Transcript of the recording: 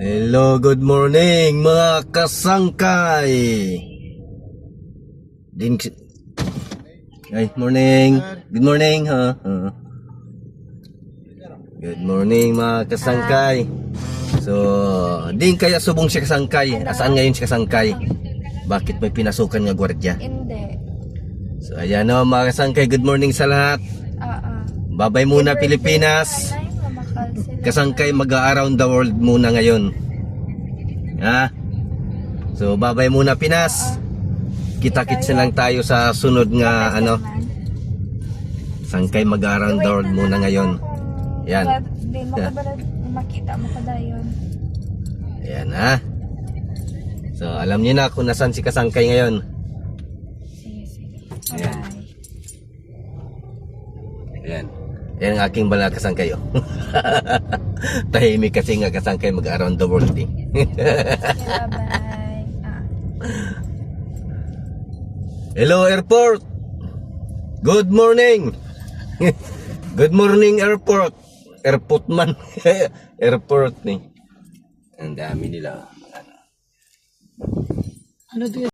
Hello, good morning mga kasangkay. Morning. Good morning, ha. Good morning mga kasangkay. So, din kaya subong siya kasangkay. Asaan ngayon siya kasangkay? Bakit may pinasukan nga gwardiya? Hindi. So, ayan o mga kasangkay, good morning sa lahat. Babay muna Pilipinas. Kasangkay mag-around the world muna ngayon. Ha? So babay muna Pinas. Kita-kits lang tayo sa sunod nga Sangkay mag-around the world muna ngayon. Yan. Hindi mo makita mo kada yun. Yan ha. So alam niyo na kung nasan si Kasangkay ngayon. Sige. Yan. Yan. Yan ang aking bala kasangkay. Tahimik kasi nga kasangkay mag-around the world eh. Bye-bye. Hello airport. Good morning. Good morning airport. Airport man. Airport ni. Ang dami nila. Ano